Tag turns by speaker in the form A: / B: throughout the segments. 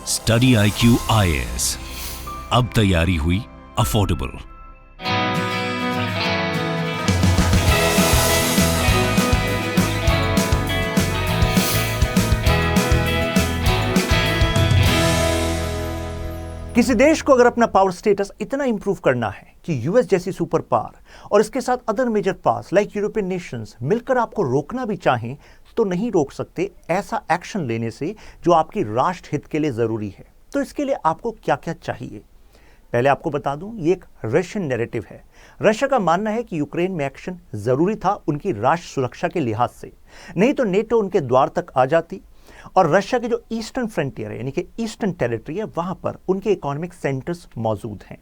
A: Study IQ IAS, अब तैयारी हुई अफोर्डेबल।
B: किसी देश को अगर अपना पावर स्टेटस इतना इंप्रूव करना है कि यूएस जैसी सुपर पावर और इसके साथ other major powers like European nations मिलकर आपको रोकना भी चाहें तो नहीं रोक सकते ऐसा एक्शन लेने से जो आपकी राष्ट्र हित के लिए जरूरी है। तो इसके लिए आपको क्या क्या चाहिए, पहले आपको बता दूं, ये एक रशियन नैरेटिव है। रशिया का मानना है कि यूक्रेन में एक्शन जरूरी था उनकी राष्ट्र सुरक्षा के लिहाज से, नहीं तो नेटो उनके द्वार तक आ जाती और रशिया के जो ईस्टर्न फ्रंटियर है यानी कि ईस्टर्न टेरिटरी है वहां पर उनके इकोनॉमिक सेंटर्स मौजूद हैं।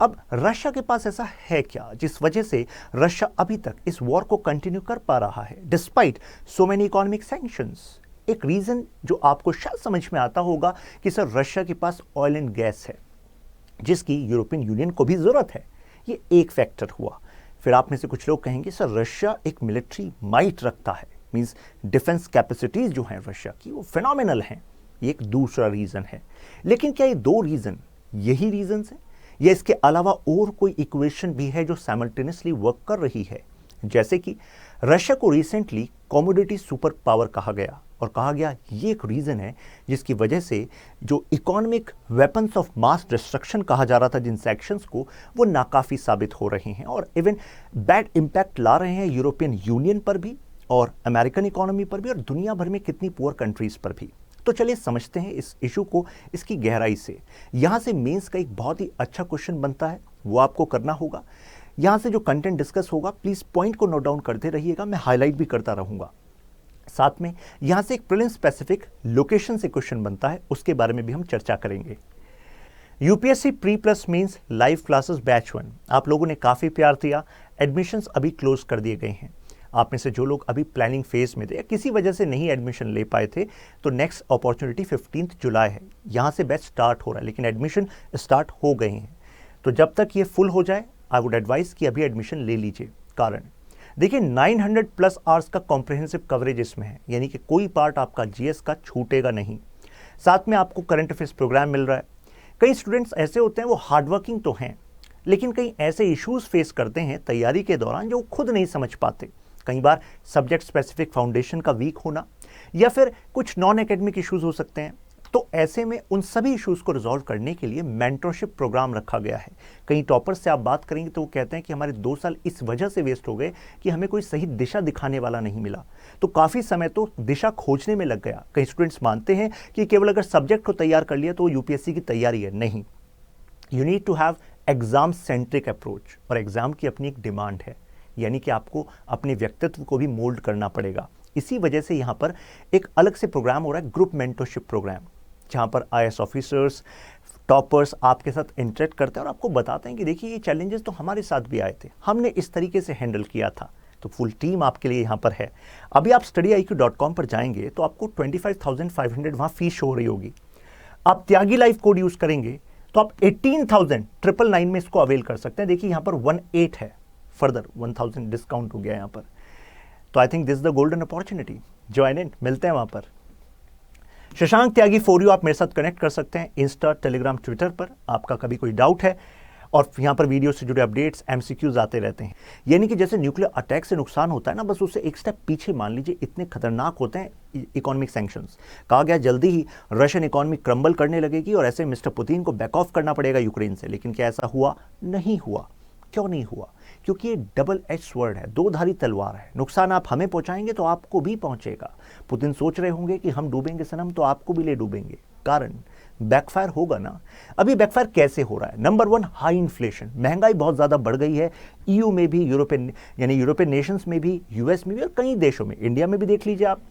B: अब रशिया के पास ऐसा है क्या जिस वजह से रशिया अभी तक इस वॉर को कंटिन्यू कर पा रहा है despite so many economic sanctions? एक रीजन जो आपको शायद समझ में आता होगा कि सर रशिया के पास ऑयल एंड गैस है जिसकी यूरोपियन यूनियन को भी जरूरत है। ये एक फैक्टर हुआ। फिर आप में से कुछ लोग कहेंगे सर रशिया एक मिलिट्री माइट रखता है, मींस डिफेंस कैपेसिटीज जो हैं रशिया की वो फिनोमिनल हैं। ये एक दूसरा रीजन है। लेकिन क्या ये दो रीजन यही रीजन है या इसके अलावा और कोई इक्वेशन भी है जो साइमल्टेनियसली वर्क कर रही है? जैसे कि रशिया को रिसेंटली कमोडिटी सुपर पावर कहा गया और कहा गया ये एक रीजन है जिसकी वजह से जो economic weapons of mass destruction कहा जा रहा था जिन सेक्शंस को, वो नाकाफी साबित हो रहे हैं और इवन बैड इंपैक्ट ला रहे हैं यूरोपियन यूनियन पर भी और अमेरिकन इकोनॉमी पर भी और दुनिया भर में कितनी पुअर कंट्रीज पर भी। तो चलिए समझते हैं इस इशू को इसकी गहराई से। यहां से मेंस का एक बहुत ही अच्छा क्वेश्चन बनता है, वो आपको करना होगा। यहां से जो कंटेंट डिस्कस होगा प्लीज पॉइंट को नोट डाउन करते रहिएगा, मैं हाईलाइट भी करता रहूंगा। साथ में यहां से एक प्रीलिम स्पेसिफिक लोकेशन से क्वेश्चन बनता है, उसके बारे में भी हम चर्चा करेंगे। UPSC pre plus means live classes batch 1 आप लोगों ने काफी प्यार दिया। एडमिशंस अभी क्लोज कर दिए गए हैं। आप में से जो लोग अभी प्लानिंग फेज में थे या किसी वजह से नहीं एडमिशन ले पाए थे तो नेक्स्ट अपॉर्चुनिटी 15 जुलाई है, यहाँ से बैच स्टार्ट हो रहा है, लेकिन एडमिशन स्टार्ट हो गए हैं। तो जब तक ये फुल हो जाए आई वुड एडवाइस कि अभी एडमिशन ले लीजिए। कारण देखिए 900 प्लस आवर्स का कॉम्प्रिहेंसिव कवरेज इसमें है, यानी कि कोई पार्ट आपका जीएस का छूटेगा नहीं। साथ में आपको करंट अफेयर्स प्रोग्राम मिल रहा है। कई स्टूडेंट्स ऐसे होते हैं वो हार्डवर्किंग तो हैं लेकिन कई ऐसे इश्यूज फेस करते हैं तैयारी के दौरान जो खुद नहीं समझ पाते। कई बार सब्जेक्ट स्पेसिफिक फाउंडेशन का वीक होना या फिर कुछ नॉन एकेडमिक इश्यूज हो सकते हैं। तो ऐसे में उन सभी इश्यूज को रिजॉल्व करने के लिए मेंटरशिप प्रोग्राम रखा गया है। कई टॉपर्स से आप बात करेंगे तो वो कहते हैं कि हमारे 2 साल इस वजह से वेस्ट हो गए कि हमें कोई सही दिशा दिखाने वाला नहीं मिला, तो काफ़ी समय तो दिशा खोजने में लग गया। कई स्टूडेंट्स मानते हैं कि केवल अगर सब्जेक्ट को तैयार कर लिया तो यूपीएससी की तैयारी है। नहीं, you need to have exam centric approach और एग्जाम की अपनी एक डिमांड है, यानी कि आपको अपने व्यक्तित्व को भी मोल्ड करना पड़ेगा। इसी वजह से यहाँ पर एक अलग से प्रोग्राम हो रहा है, ग्रुप मेंटरशिप प्रोग्राम, जहाँ पर आईएएस ऑफिसर्स टॉपर्स आपके साथ इंटरेक्ट करते हैं और आपको बताते हैं कि देखिए ये चैलेंजेस तो हमारे साथ भी आए थे, हमने इस तरीके से हैंडल किया था। तो फुल टीम आपके लिए यहाँ पर है। अभी आप studiiq.com पर जाएंगे तो आपको 25,500 वहाँ फीस शो हो रही होगी। आप त्यागी लाइफ कोड यूज करेंगे तो आप 18,999 में इसको अवेल कर सकते हैं। देखिए यहाँ पर 18 है, फर्दर 1000 डिस्काउंट हो गया यहाँ पर। तो I think this is the golden opportunity. Join in, मिलते हैं वहां पर। शशांक त्यागी फॉर यू आप मेरे साथ कनेक्ट कर सकते हैं इंस्टा, टेलीग्राम, ट्विटर पर। आपका कभी कोई डाउट है और यहाँ पर वीडियो से जुड़े अपडेट्स एमसीक्यूज आते रहते हैं। यानी कि जैसे न्यूक्लियर अटैक से नुकसान होता है ना, बस उससे एक स्टेप पीछे मान लीजिए, इतने खतरनाक होते हैं इकोनॉमिक सैंक्शंस। कहा गया जल्दी ही रशियन इकोनॉमी क्रम्बल करने लगेगी और ऐसे मिस्टर पुतिन को बैक ऑफ करना पड़ेगा यूक्रेन से। लेकिन क्या ऐसा हुआ? नहीं हुआ। क्यों नहीं हुआ? क्योंकि ये डबल एज स्वर्ड है, दो धारी तलवार है। नुकसान आप हमें पहुंचाएंगे तो आपको भी पहुंचेगा। पुतिन सोच रहे होंगे कि हम डूबेंगे सनम तो आपको भी ले डूबेंगे, कारण बैकफायर होगा ना। अभी बैकफायर कैसे हो रहा है? नंबर 1, हाई इन्फ्लेशन, महंगाई बहुत ज्यादा बढ़ गई है। ईयू में भी, यूरोपियन नेशंस में भी, यूएस में भी और कई देशों में, इंडिया में भी देख लीजिए आप।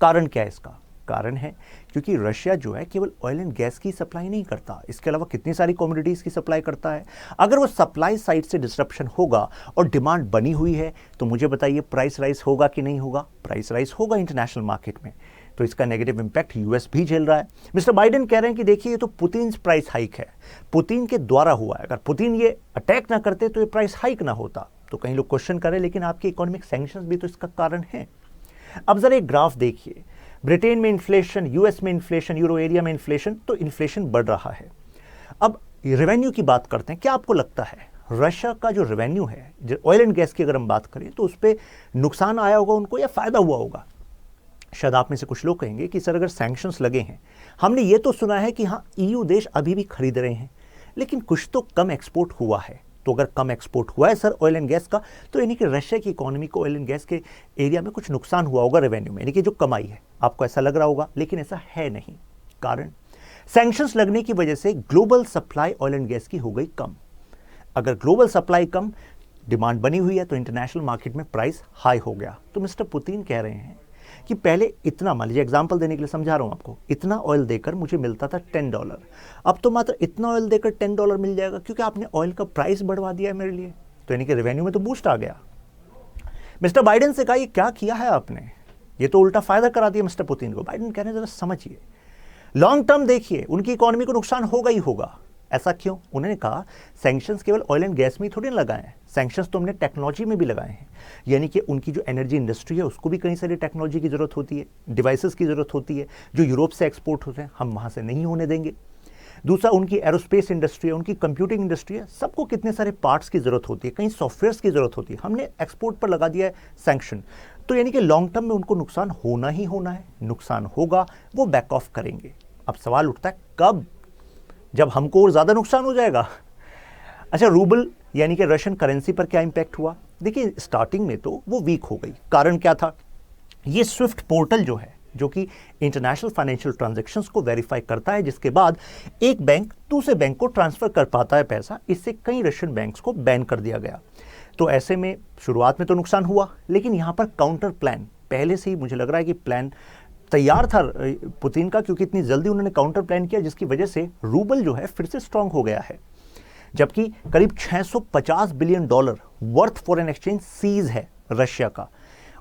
B: कारण क्या है इसका? कारण है क्योंकि रशिया जो है केवल ऑयल एंड गैस की सप्लाई नहीं करता, इसके अलावा कितनी सारी कमोडिटीज की सप्लाई करता है। अगर वो सप्लाई साइड से डिस्ट्रप्शन होगा और डिमांड बनी हुई है तो मुझे बताइए प्राइस राइज होगा कि नहीं होगा? प्राइस राइज होगा इंटरनेशनल मार्केट में। तो इसका नेगेटिव इंपैक्ट यूएस भी झेल रहा है। मिस्टर बाइडेन कह रहे हैं कि देखिए ये तो पुतिन प्राइस हाइक है, पुतिन के द्वारा हुआ है। अगर पुतिन ये अटैक ना करते तो ये प्राइस हाइक ना होता। तो कई लोग क्वेश्चन करें लेकिन आपके इकोनॉमिक सैंक्शंस भी तो इसका कारण है। अब जरा एक ग्राफ देखिए, ब्रिटेन में इन्फ्लेशन, यूएस में इन्फ्लेशन, यूरो एरिया में इन्फ्लेशन, तो इन्फ्लेशन बढ़ रहा है। अब रेवेन्यू की बात करते हैं। क्या आपको लगता है रशिया का जो रेवेन्यू है, जो ऑयल एंड गैस की अगर हम बात करें, तो उस पर नुकसान आया होगा उनको या फायदा हुआ होगा? शायद आप में से कुछ लोग कहेंगे कि सर अगर सैंक्शंस लगे हैं, हमने ये तो सुना है कि हाँ ईयू देश अभी भी खरीद रहे हैं, लेकिन कुछ तो कम एक्सपोर्ट हुआ है। तो अगर कम एक्सपोर्ट हुआ है सर ऑयल एंड गैस का, तो यानी कि रशिया की इकोनॉमी को ऑयल एंड गैस के एरिया में कुछ नुकसान हुआ होगा रेवेन्यू में, यानी कि जो कमाई है। आपको ऐसा लग रहा होगा, लेकिन ऐसा है नहीं। कारण सैंक्शंस लगने की वजह से global supply oil and gas की हो गई कम। अगर ग्लोबल सप्लाई कम, डिमांड बनी हुई है, तो इंटरनेशनल मार्केट में प्राइस हाई हो गया। तो मिस्टर पुतिन कह रहे हैं कि पहले इतना, मान लीजिए एग्जाम्पल देने के लिए समझा रहा हूं आपको, इतना ऑयल देकर मुझे मिलता था $10, अब तो मात्र इतना ऑयल देकर $10 मिल जाएगा, क्योंकि आपने ऑयल का प्राइस बढ़वा दिया है मेरे लिए। तो यानी कि रेवेन्यू में तो बूस्ट आ गया। मिस्टर बाइडेन से कहा ये क्या किया है आपने, ये तो उल्टा फायदा करा दिया मिस्टर पुतिन को। बाइडेन कह रहे हैं जरा समझिए, लॉन्ग टर्म देखिए, उनकी इकोनॉमी को नुकसान होगा ही होगा। ऐसा क्यों? उन्होंने कहा सैंक्शंस केवल ऑयल एंड गैस में ही थोड़ी ना लगाए हैं, सैंक्शंस तो हमने टेक्नोलॉजी में भी लगाए हैं। यानी कि उनकी जो एनर्जी इंडस्ट्री है उसको भी कई सारी टेक्नोलॉजी की जरूरत होती है, डिवाइसेस की जरूरत होती है, जो यूरोप से एक्सपोर्ट होते हैं हम वहां से नहीं होने देंगे। दूसरा, उनकी एरोस्पेस इंडस्ट्री है, उनकी कंप्यूटिंग इंडस्ट्री है, सबको कितने सारे पार्ट्स की जरूरत होती है, कई सॉफ्टवेयर्स की जरूरत होती है, हमने एक्सपोर्ट पर लगा दिया है सैंक्शन। तो यानी कि लॉन्ग टर्म में उनको नुकसान होना ही होना है, नुकसान होगा, वो बैक ऑफ करेंगे। अब सवाल उठता है कब? जब हमको और ज्यादा नुकसान हो जाएगा। अच्छा, रूबल यानी कि रशियन करेंसी पर क्या इंपैक्ट हुआ? देखिए स्टार्टिंग में तो वो वीक हो गई। कारण क्या था? ये स्विफ्ट पोर्टल जो है, जो कि इंटरनेशनल फाइनेंशियल ट्रांजैक्शंस को वेरीफाई करता है, जिसके बाद एक बैंक दूसरे बैंक को ट्रांसफर कर पाता है पैसा, इससे कई रशियन बैंक्स को बैन कर दिया गया। तो ऐसे में शुरुआत में तो नुकसान हुआ, लेकिन यहां पर काउंटर प्लान पहले से ही मुझे लग रहा है कि प्लान तैयार था पुतिन का, क्योंकि इतनी जल्दी उन्होंने काउंटर प्लान किया, जिसकी वजह से रूबल जो है फिर से स्ट्रांग हो गया है। जबकि करीब $650 billion worth foreign exchange seize है रशिया का।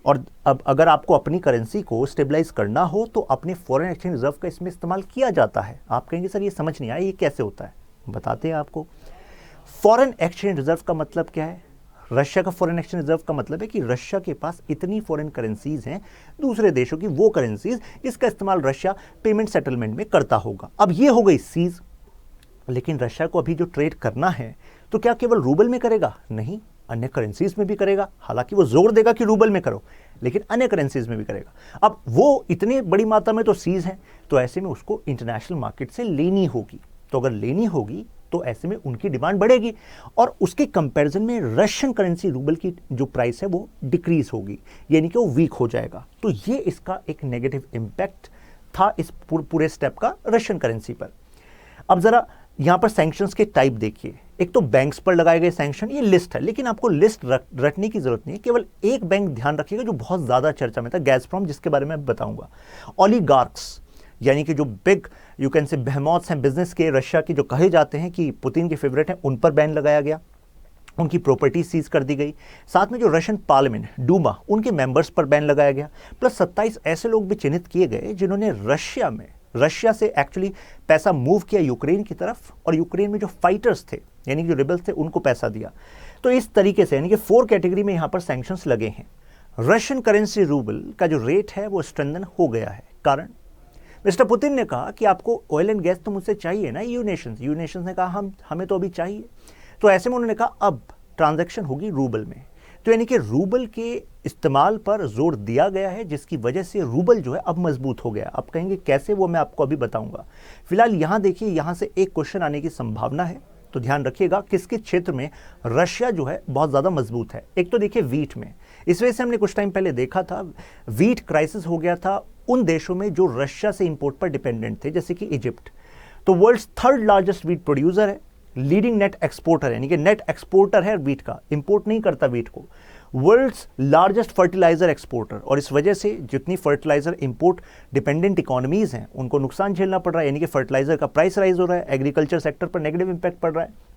B: और अब अगर आपको अपनी करेंसी को स्टेबलाइज करना हो तो अपने फॉरेन एक्सचेंज रिजर्व का इसमें इस्तेमाल किया जाता है। आप कहेंगे सर ये समझ नहीं आया, ये कैसे होता है? बताते हैं आपको। फॉरेन एक्सचेंज रिजर्व का मतलब क्या है? रशिया का फॉरेन एक्सचेंज रिजर्व का मतलब है कि रशिया के पास इतनी फॉरेन करेंसीज हैं, दूसरे देशों की वो करेंसीज जिसका इस्तेमाल रशिया पेमेंट सेटलमेंट में करता होगा। अब ये हो गई सीज। लेकिन रशिया को अभी जो ट्रेड करना है तो क्या केवल रूबल में करेगा? नहीं, अन्य करेंसीज में भी करेगा। हालांकि वो जोर देगा कि रूबल में करो, लेकिन अन्य करेंसीज में भी करेगा। अब वो इतनी बड़ी मात्रा में तो सीज है, तो ऐसे में उसको इंटरनेशनल मार्केट से लेनी होगी। तो अगर लेनी होगी तो ऐसे में उनकी डिमांड बढ़ेगी, और उसके कंपैरिजन में रशियन करेंसी रूबल की जो प्राइस है वो डिक्रीज होगी, यानी कि वो वीक हो जाएगा। तो ये इसका एक नेगेटिव इंपैक्ट था इस पूरे स्टेप का रशियन करेंसी पर। अब जरा यहां पर सैंक्शंस के टाइप देखिए। एक तो बैंक्स पर लगाए गए सैंक्शन, ये लिस्ट है, लेकिन आपको लिस्ट रटने की जरूरत नहीं है। केवल एक बैंक ध्यान रखिएगा जो बहुत ज्यादा चर्चा में था, गैज़प्रोम, जिसके बारे में बताऊंगा। ओलिगार्क्स यानी कि जो बिग यू कैन से बेहमॉथ्स हैं बिजनेस के, रशिया के, जो कहे जाते हैं कि पुतिन के फेवरेट हैं, उन पर बैन लगाया गया, उनकी प्रॉपर्टी सीज कर दी गई। साथ में जो रशियन पार्लियामेंट डूमा, उनके मेंबर्स पर बैन लगाया गया। प्लस 27 ऐसे लोग भी चिन्हित किए गए जिन्होंने रशिया से एक्चुअली पैसा मूव किया यूक्रेन की तरफ, और यूक्रेन में जो फाइटर्स थे यानी कि जो रिबल्स थे उनको पैसा दिया। तो इस तरीके से यानी कि 4 कैटेगरी में यहां पर सैंक्शंस लगे हैं। रशियन करेंसी रूबल का जो रेट है वो स्ट्रेंथन हो गया है। कारण मिस्टर पुतिन ने कहा कि आपको ऑयल एंड गैस तो मुझसे चाहिए ना, यू नेशंस ने कहा हमें तो अभी चाहिए। तो ऐसे में उन्होंने कहा अब ट्रांजैक्शन होगी रूबल में। तो यानी कि रूबल के इस्तेमाल पर जोर दिया गया है, जिसकी वजह से रूबल जो है अब मजबूत हो गया। आप कहेंगे कैसे, वो मैं आपको अभी बताऊंगा। फिलहाल यहां देखिए, यहां से एक क्वेश्चन आने की संभावना है, तो ध्यान रखिएगा किसके क्षेत्र में रशिया जो है बहुत ज्यादा मजबूत है। एक तो देखिए वीट में, इस वजह से हमने कुछ टाइम पहले देखा था वीट क्राइसिस हो गया था उन देशों में जो रशिया से इंपोर्ट पर डिपेंडेंट थे, जैसे कि इजिप्ट। तो world's 3rd largest wheat producer है, लीडिंग नेट एक्सपोर्टर यानी कि नेट एक्सपोर्टर है वीट का, इंपोर्ट नहीं करता वीट को। वर्ल्ड्स लार्जेस्ट फर्टिलाइजर एक्सपोर्टर, और इस वजह से जितनी फर्टिलाइजर इंपोर्ट डिपेंडेंट इकोनॉमीज हैं उनको नुकसान झेलना पड़ रहा है, यानी कि फर्टिलाइजर का प्राइस राइज हो रहा है, एग्रीकल्चर सेक्टर पर नेगेटिव इंपैक्ट पड़ रहा है।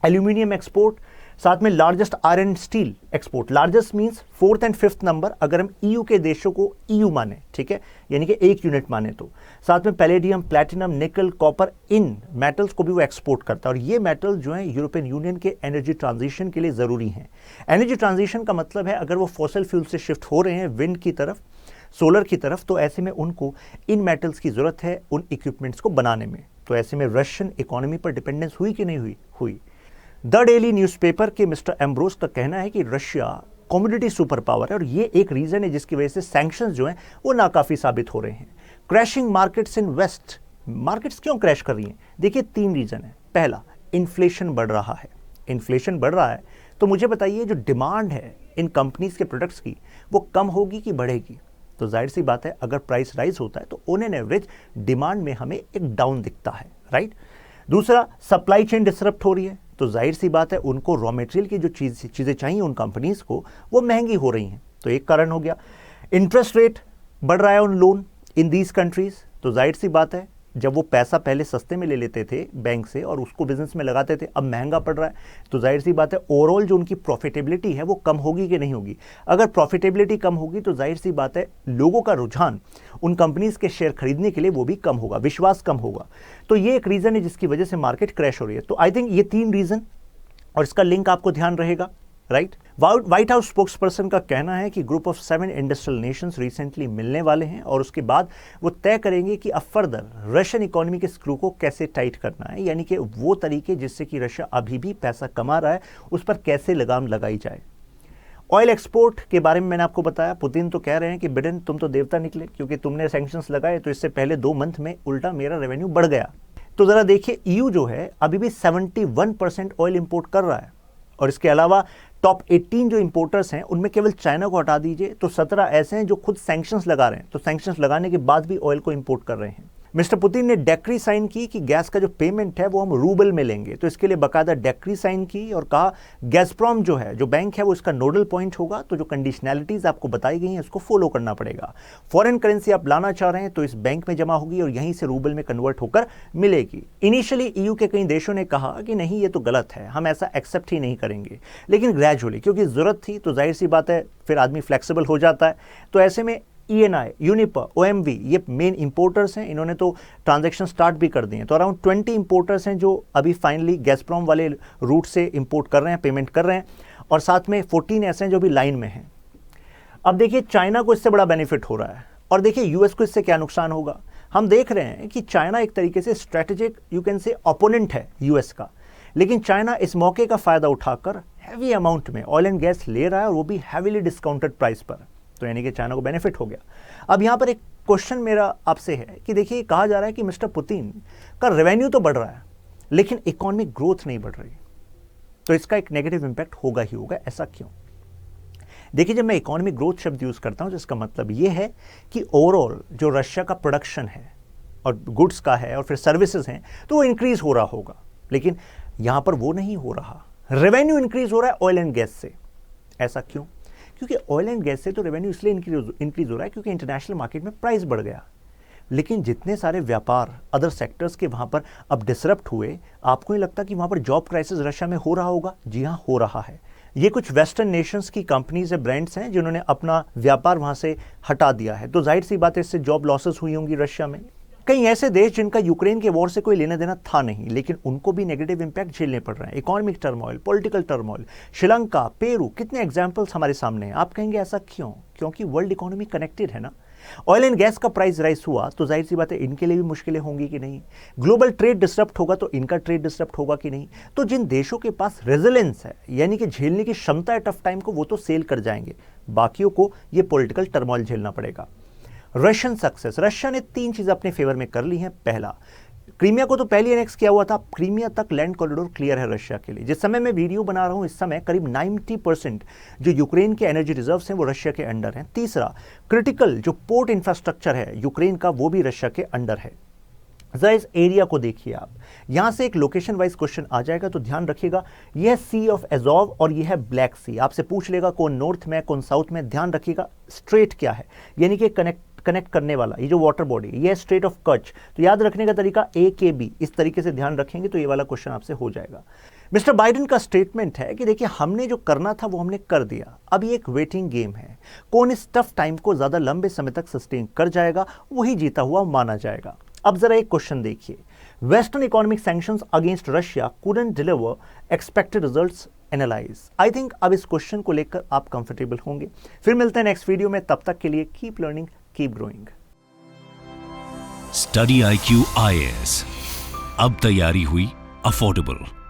B: एल्यूमिनियम एक्सपोर्ट, साथ में largest iron steel export, largest means 4th and 5th number अगर हम ईयू के देशों को ईयू माने, ठीक है, यानी कि 1 यूनिट माने तो। साथ में पैलेडियम, प्लैटिनम, निकल, कॉपर, इन मेटल्स को भी वो एक्सपोर्ट करता है, और ये मेटल जो है यूरोपियन यूनियन के एनर्जी ट्रांजिशन के लिए जरूरी हैं। एनर्जी ट्रांजिशन का मतलब है अगर वो फॉसिल फ्यूल से शिफ्ट हो रहे हैं विंड की तरफ, सोलर की तरफ, तो ऐसे में उनको इन मेटल्स की ज़रूरत है उन इक्विपमेंट्स को बनाने में। तो ऐसे में रशियन इकोनॉमी पर डिपेंडेंस हुई कि नहीं हुई। द डेली न्यूज़पेपर के मिस्टर एम्ब्रोस का कहना है कि रशिया कमोडिटी सुपर पावर है और ये एक रीज़न है जिसकी वजह से सैंक्शंस जो हैं वो नाकाफ़ी साबित हो रहे हैं। Crashing markets in west, markets क्यों क्रैश कर रही हैं? देखिए 3 रीज़न है। पहला, इन्फ्लेशन बढ़ रहा है। इन्फ्लेशन बढ़ रहा है तो मुझे बताइए जो डिमांड है इन कंपनीज के प्रोडक्ट्स की वो कम होगी कि बढ़ेगी? तो जाहिर सी बात है अगर प्राइस राइज होता है तो ऑन एन एवरेज डिमांड में हमें एक डाउन दिखता है, राइट। दूसरा, सप्लाई चेन डिसरप्ट हो रही है तो जाहिर सी बात है उनको रॉ मटेरियल की जो चीज़ें चाहिए उन कंपनीज को वो महंगी हो रही हैं, तो एक कारण हो गया। इंटरेस्ट रेट बढ़ रहा है on loan in these countries, तो जाहिर सी बात है जब वो पैसा पहले सस्ते में ले लेते थे बैंक से और उसको बिजनेस में लगाते थे, अब महंगा पड़ रहा है, तो जाहिर सी बात है ओवरऑल जो उनकी प्रॉफिटेबिलिटी है वो कम होगी कि नहीं होगी? अगर प्रॉफिटेबिलिटी कम होगी तो जाहिर सी बात है लोगों का रुझान उन कंपनीज के शेयर खरीदने के लिए वो भी कम होगा, विश्वास कम होगा। तो ये एक रीज़न है जिसकी वजह से मार्केट क्रैश हो रही है। तो आई थिंक ये 3 रीज़न और इसका लिंक आपको ध्यान रहेगा, right. White house spokes person का कहना है कि group of 7 industrial Nations recently मिलने वाले हैं और उसके बाद वो तय करेंगे कि अब फर्दर रशियन इकोनॉमी के स्क्रू को कैसे टाइट करना है, यानी कि वो तरीके जिससे कि रशिया अभी भी पैसा कमा रहा है उस पर कैसे लगाम लगाई जाए। ऑयल एक्सपोर्ट के बारे में मैंने आपको बताया, पुतिन तो कह रहे हैं कि बिडेन तुम तो देवता निकले क्योंकि तुमने सैंक्शंस लगाए तो इससे पहले 2 मंथ में उल्टा मेरा रेवेन्यू बढ़ गया। तो ज़रा देखिए ईयू जो है अभी भी 71% ऑयल इंपोर्ट कर रहा है और इसके अलावा टॉप 18 जो इंपोर्टर्स हैं उनमें केवल चाइना को हटा दीजिए तो 17 ऐसे हैं जो खुद सैंक्शंस लगा रहे हैं, तो सैंक्शंस लगाने के बाद भी ऑयल को इंपोर्ट कर रहे हैं। मिस्टर पुतिन ने डेक्री साइन की कि गैस का जो पेमेंट है वो हम रूबल में लेंगे, तो इसके लिए बाकायदा डेक्री साइन की और कहा गैसप्रॉम जो है जो बैंक है वो इसका नोडल पॉइंट होगा, तो जो कंडीशनैलिटीज आपको बताई गई हैं उसको फॉलो करना पड़ेगा। फॉरेन करेंसी आप लाना चाह रहे हैं तो इस बैंक में जमा होगी और यहीं से रूबल में कन्वर्ट होकर मिलेगी। इनिशियली ईयू के कई देशों ने कहा कि नहीं ये तो गलत है, हम ऐसा एक्सेप्ट ही नहीं करेंगे, लेकिन ग्रेजुअली क्योंकि ज़रूरत थी तो जाहिर सी बात है फिर आदमी फ्लेक्सिबल हो जाता है। तो ऐसे में ENI, यूनिपर, OMV ये मेन इंपोर्टर्स हैं, इन्होंने तो ट्रांजैक्शन स्टार्ट भी कर दिए हैं। तो अराउंड 20 इंपोर्टर्स हैं जो अभी फाइनली गैसप्रॉम वाले रूट से इंपोर्ट कर रहे हैं, पेमेंट कर रहे हैं, और साथ में 14 ऐसे हैं जो भी लाइन में हैं। अब देखिए चाइना को इससे बड़ा बेनिफिट हो रहा है और देखिए यूएस को इससे क्या नुकसान होगा। हम देख रहे हैं कि चाइना एक तरीके से strategic you can say opponent है यूएस का, लेकिन चाइना इस मौके का फ़ायदा उठाकर हैवी अमाउंट में ऑयल एंड गैस ले रहा है और वो भी हैवीली डिस्काउंटेड प्राइस पर, तो यानी कि चाइना को बेनिफिट हो गया। अब यहाँ पर एक क्वेश्चन मेरा आपसे है कि देखिए कहा जा रहा है कि मिस्टर पुतिन का रेवेन्यू तो बढ़ रहा है लेकिन इकोनॉमिक ग्रोथ नहीं बढ़ रही, तो इसका एक नेगेटिव इंपैक्ट होगा ही होगा। ऐसा क्यों? देखिए जब मैं इकोनॉमिक ग्रोथ शब्द यूज़ करता हूँ तो इसका मतलब ये है कि ओवरऑल जो रशिया का प्रोडक्शन है और गुड्स का है और फिर सर्विसेज हैं तो वो इंक्रीज हो रहा होगा, लेकिन यहाँ पर वो नहीं हो रहा। रेवेन्यू इंक्रीज हो रहा है ऑयल एंड गैस से। ऐसा क्यों? क्योंकि ऑयल एंड गैस से तो रेवेन्यू इसलिए इंक्रीज हो रहा है क्योंकि इंटरनेशनल मार्केट में प्राइस बढ़ गया, लेकिन जितने सारे व्यापार अदर सेक्टर्स के वहाँ पर अब डिसरप्ट हुए, आपको नहीं लगता कि वहाँ पर जॉब क्राइसिस रशिया में हो रहा होगा? जी हाँ, हो रहा है। ये कुछ वेस्टर्न नेशंस की कंपनीज है, ब्रांड्स हैं जिन्होंने अपना व्यापार वहाँ से हटा दिया है, तो जाहिर सी बात है इससे जॉब लॉसेस हुई होंगी रशिया में। कई ऐसे देश जिनका यूक्रेन के वॉर से कोई लेना देना था नहीं, लेकिन उनको भी नेगेटिव इंपैक्ट झेलने पड़ रहे हैं। Economic turmoil, political turmoil, Sri Lanka, Peru, कितने एग्जाम्पल्स हमारे सामने हैं। आप कहेंगे ऐसा क्यों? क्योंकि वर्ल्ड इकोनॉमी कनेक्टेड है ना। ऑयल एंड गैस का प्राइस राइज हुआ तो जाहिर सी बात है इनके लिए भी मुश्किलें होंगी कि नहीं। ग्लोबल ट्रेड डिसरप्ट होगा तो इनका ट्रेड डिसरप्ट होगा कि नहीं। तो जिन देशों के पास रेजिलेंस है यानी कि झेलने की क्षमता है टफ टाइम को, वो तो सेल कर जाएंगे, बाकियों को ये पॉलिटिकल टर्मोइल झेलना पड़ेगा। रशियन सक्सेस, रशिया ने 3 चीज़ें अपने फेवर में कर ली हैं। पहला, क्रीमिया को तो पहले एनेक्स किया हुआ था, क्रीमिया तक लैंड कॉरिडोर क्लियर है रशिया के लिए। जिस समय मैं वीडियो बना रहा हूं इस समय करीब 90% जो यूक्रेन के एनर्जी रिजर्व्स हैं वो रशिया के अंडर हैं। तीसरा, क्रिटिकल जो पोर्ट इंफ्रास्ट्रक्चर है यूक्रेन का वो भी रशिया के अंडर है। जरा इस एरिया को देखिए आप, यहां से एक लोकेशन वाइज क्वेश्चन आ जाएगा तो ध्यान रखिएगा। यह सी ऑफ एजोव और यह है ब्लैक सी। आपसे पूछ लेगा कौन नॉर्थ में कौन साउथ में, ध्यान रखिएगा स्ट्रेट क्या है, यानी कि कनेक्ट करने वाला ये जो वाटर बॉडी, ये स्ट्रेट ऑफ कच। तो याद रखने का तरीका AKB, इस तरीके से ध्यान रखेंगे तो ये वाला क्वेश्चन आपसे हो जाएगा। मिस्टर बाइडेन का स्टेटमेंट है कि देखिए हमने जो करना था वो हमने कर दिया, अब ये एक वेटिंग गेम है। कौन इस टफ टाइम को ज्यादा लंबे समय तक सस्टेन कर जाएगा वही जीता हुआ माना जाएगा। अब जरा एक क्वेश्चन देखिए, western economic sanctions against Russia couldn't deliver expected results, analyse. I think अब इस क्वेश्चन को लेकर आप कंफर्टेबल होंगे। फिर मिलते हैं नेक्स्ट वीडियो में, तब तक के लिए keep learning, keep growing.
A: Study IQ IAS, अब तैयारी हुई अफोर्डेबल।